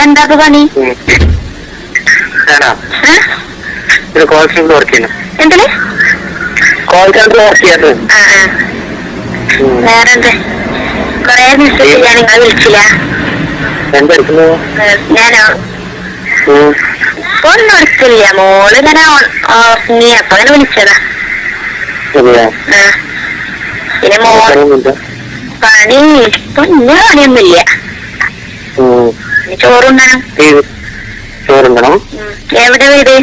എന്താ പണി? Call centre work ചെയ്യുന്നു. എന്തിന്? കോൾ സെന്റർ വർക്ക് ചെയ്യുന്നത്. വേറെന്ത്? കൊറേ ദിവസത്തിൽ ഞാൻ നിങ്ങളെ വിളിച്ചില്ല. എന്തെടുക്കുന്നു? ഞാനോ ഒന്നും എടുക്കില്ല. മോള് ഇങ്ങനെ നീ അപ്പൊ അങ്ങനെ വിളിച്ചതാ. പിന്നെ പണി ഇപ്പൊ ഇന്ന പണിയൊന്നുമില്ല. ചോറുണ്ണണം. ചോറുണ്ടണം. എവിടെ വീട്?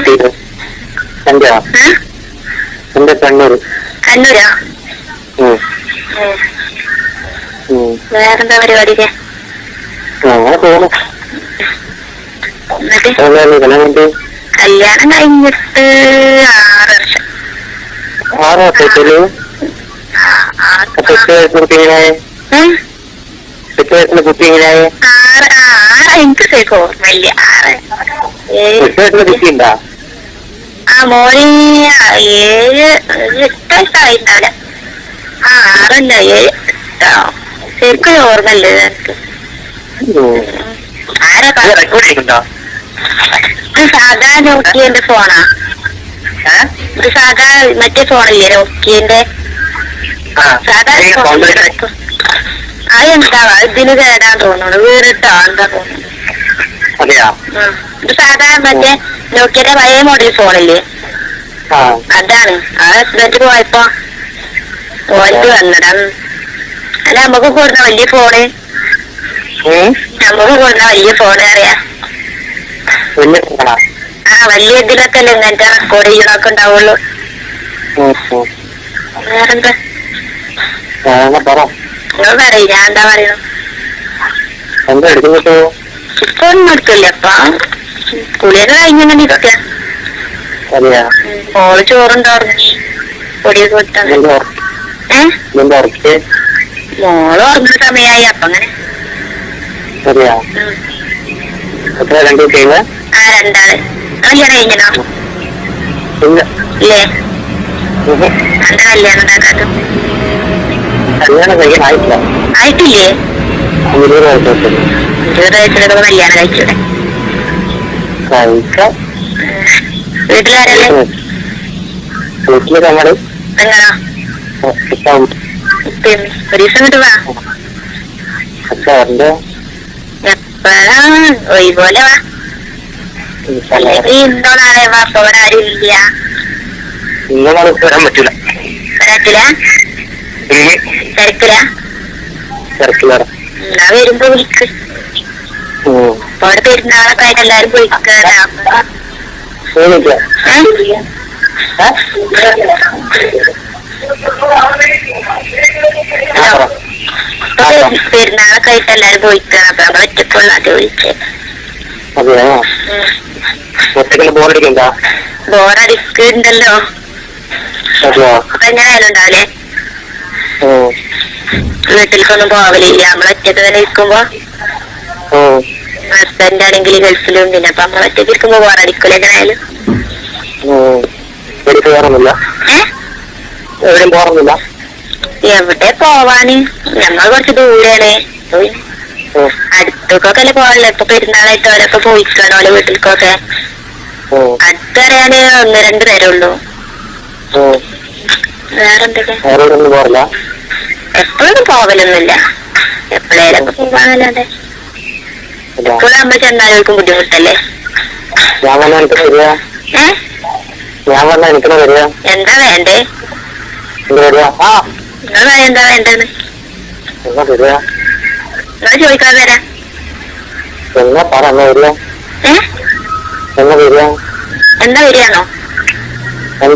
എന്റെ കണ്ണൂര്. കണ്ണൂരാ? വേറെന്താ പരിപാടിക്ക്? അങ്ങനെ പോകുന്നു. എന്നിട്ട് കല്യാണം കഴിഞ്ഞിട്ട് 6 വർഷം. 6 വർഷത്തില് കുട്ടികളായ എനിക്ക് ഓർമ്മയില്ല. 6 മോന് 7 8 വയസ്സായിട്ടാവില്ല. 6 7 ശരിക്കും ഓർമ്മല്ലേ എനിക്ക്. സാധാ നോക്കിയന്റെ ഫോണാ. ഇത് സാധാ മറ്റേ ഫോണില്ലേ നോക്കിയന്റെ സാധാ ഫോൺ. അതെന്താ ഇതിന് കേടാൻ തോന്നുന്നു. വീണിട്ടോ എന്താ തോന്നുന്നു. ഇത് സാധാ മറ്റേ നോക്കിയന്റെ പഴയ മോഡൽ ഫോണില്ലേ അതാണ്. ആ ഹസ്ബൻഡ് പോയപ്പോ ഓർക്ക് വന്നടാ. അല്ല നമുക്ക് കൊടുന്ന വലിയ ഫോണ്. നമുക്ക് കൊടുന്ന വലിയ ഫോണ് അറിയാ. വലിയ ഇതിലൊക്കെ അല്ലേ ഇങ്ങനത്തെ റെക്കോർഡ് ചെയ്യണൊക്കെ ഉണ്ടാവുള്ളൂ. വേറെന്താ നിങ്ങൾ പറയും. ഞാൻ എന്താ പറയുന്നു? ഇപ്പൊ ഒന്നും എടുക്കില്ല. അപ്പൊ കുളിയൊക്കെ കഴിഞ്ഞങ്ങനെ ഇരിക്ക. മോള് ചോറുണ്ടോർങ്ങി പൊടിയൊക്കെ കൊടുത്താ. മോള് ഉറങ്ങുന്ന സമയായി. അപ്പൊ അങ്ങനെ 2 രണ്ടാള്. കല്യാണം കഴിഞ്ഞോ? ഇല്ലേ? എന്റെ കല്യാണം ഉണ്ടാക്കാത്ത ആയിട്ടില്ലേ? 20 വയസ്സിലൊക്കെ കല്യാണം കഴിച്ചൂടെ? വീട്ടിലാരല്ലേ? എങ്ങനാ? ഒരു ദിവസം കിട്ടു വാ. എപ്പോഴാ ഒഴിപോലെ വാ. അല്ലെങ്കിൽ ഇന്നോ നാളെ വാ. അപ്പൊ ഇവിടെ ആരും ഇല്ല. വരാൻ പറ്റൂല. വരാറ്റില്ല? തിരക്കില? എന്നാ വരുമ്പോ വിളിക്ക്. അപ്പൊ അവിടെ പെരുന്നാളൊക്കെ ആയിട്ട് എല്ലാരും പോയിക്കാനാ. പെരുന്നാളൊക്കെ ആയിട്ട് എല്ലാരും പോയിക്കാണ്. അപ്പൊ നമ്മൾ ഒറ്റക്കുള്ള അത് വിളിച്ചേ. ബോറടിക്കുന്നുണ്ടല്ലോ. അപ്പൊ എങ്ങനെയായാലും ഉണ്ടാവില്ലേ? വീട്ടിലേക്കൊന്നും പോവലില്ല. നമ്മളൊറ്റക്ക് തന്നെ ഇരിക്കുമ്പോ. ഹസ്ബൻഡ് ആണെങ്കിൽ ഗൾഫിലും. പിന്നെ അപ്പൊ നമ്മളൊറ്റക്ക് ഇരിക്കുമ്പോ ബോറടിക്കൂല എങ്ങനെയായാലും. എവിടെ പോവാന്? ഞങ്ങൾ കുറച്ച് ദൂരെയാണ്. അടുത്തൊക്കെ അല്ലേ പോകാനില്ല. ഇപ്പൊ പെരുന്നാളായിട്ട് ഓരൊക്കെ പോയിക്കാണ് ഓരോ വീട്ടിലേക്കൊക്കെ. അടുത്തറിയാന് 1-2 പേരുള്ളൂ. വേറെന്തൊക്കെ? എപ്പോഴൊന്നും പോവലൊന്നുമില്ല. എപ്പോഴേലൊക്കെ പോകാനല്ലാതെ. എപ്പോഴും നമ്മൾ ചെന്നാലും ബുദ്ധിമുട്ടല്ലേ? എന്താ വേണ്ടേ? നിങ്ങൾ എന്താ വേണ്ടെന്ന് നിങ്ങൾ ചോദിക്കാൻ തരാം. എന്താ വരികയാണോ? നിങ്ങൾ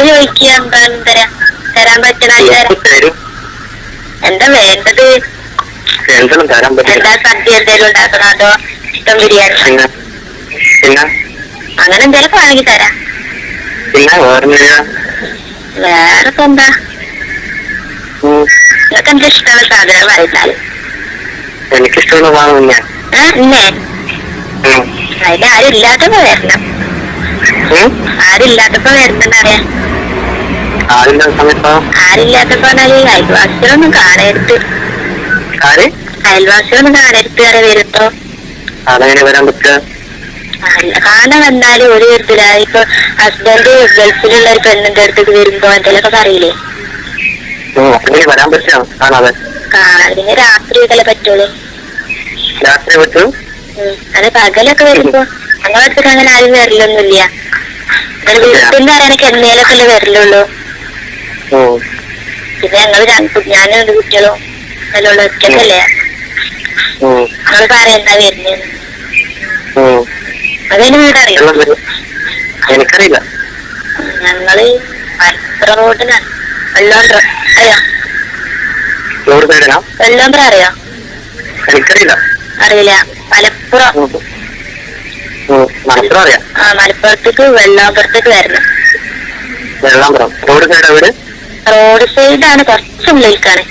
ചോദിക്കുക. എന്തായാലും തരാൻ പറ്റുന്ന എന്താ വേണ്ടത്? എന്താ സദ്യ എന്തേലും ഉണ്ടാക്കണോ അതോ ചിക്കൻ ബിരിയാണി അങ്ങനെ എന്തേലും വേണമെങ്കിൽ തരാം. വേറെ ഇപ്പൊ എന്താ? നിങ്ങൾക്ക് എന്താ ഇഷ്ടമുള്ള സാധനം പറയുന്നാല്. എനിക്കിഷ്ടമുള്ള ഇന്നേ അതിന് ആരില്ലാത്തപ്പോ വരണം. ആരില്ലാത്തപ്പോ വരുന്നറിയാം. ആരില്ലാത്തപ്പോ അയൽവാസികളൊന്നും കാണരുത്. അയൽവാസികളൊന്നും കാണരുത് വരെ വരുമ്പോ അതെങ്ങനെ വരാൻ പറ്റുക? കാണാൻ വന്നാല് ഒരു വിധത്തില ഇപ്പൊ ഹസ്ബൻഡ് ഗൾഫിലുള്ള ഒരു പെണ്ണിന്റെ അടുത്തേക്ക് വരുമ്പോ എന്തെങ്കിലുമൊക്കെ പറയില്ലേ? അങ്ങനെ വരാൻ പറ്റുമോ കാണാതെ? കാണാതിന് രാത്രിയൊക്കെ പറ്റുള്ളൂ. രാത്രി പറ്റും? അത് പകലൊക്കെ വരുമ്പോ ഞങ്ങളുടെ അടുത്തേക്ക് അങ്ങനെ ആരും വരലൊന്നുമില്ല. വീട്ടിൽ പറയാനൊക്കെ എന്നേലൊക്കെ അല്ലേ വരലുള്ളൂ. പിന്നെ ഞങ്ങള് ഞാനും രണ്ട് കുട്ടികളും അതിലുള്ള ഒറ്റക്കല്ലേ നമ്മള് പറയണ്ട വരുന്നേന്ന്. അതിന് വീടറിയോ? എനിക്കറിയില്ല. ഞങ്ങള് മലപ്പുറം റോഡിനാണ്. വെള്ളോമ്പ്ര അറിയോ? വെള്ളോമ്പ്ര അറിയോ? എനിക്കറിയില്ല. അറിയില്ല. മലപ്പുറം. മലപ്പുറത്തേക്ക് വെള്ളാമ്പുറത്തേക്ക് വരണം. വെള്ളാമ്പുറം റോഡ് സൈഡാ വീട്? റോഡ് സൈഡാണ്, കുറച്ചുള്ളിലേക്കാണ്.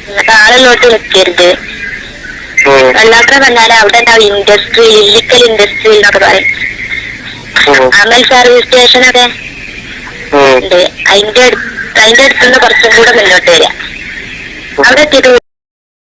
എന്നിട്ട് ആളുള്ളോട്ട് നിൽക്കരുത്. വെള്ളാമ്പുറം വന്നാല് അവിടെ ഉണ്ടാവും ഇൻഡസ്ട്രി, ഇല്ലിക്കൽ ഇൻഡസ്ട്രി എന്നൊക്കെ പറയും. അമൽ സർവീസ് സ്റ്റേഷനൊക്കെ ഉണ്ട്. അതിന്റെ അടുത്തുനിന്ന് കുറച്ചും കൂടെ മുന്നോട്ട് വരിക. അവിടെ എത്തിയിട്ട്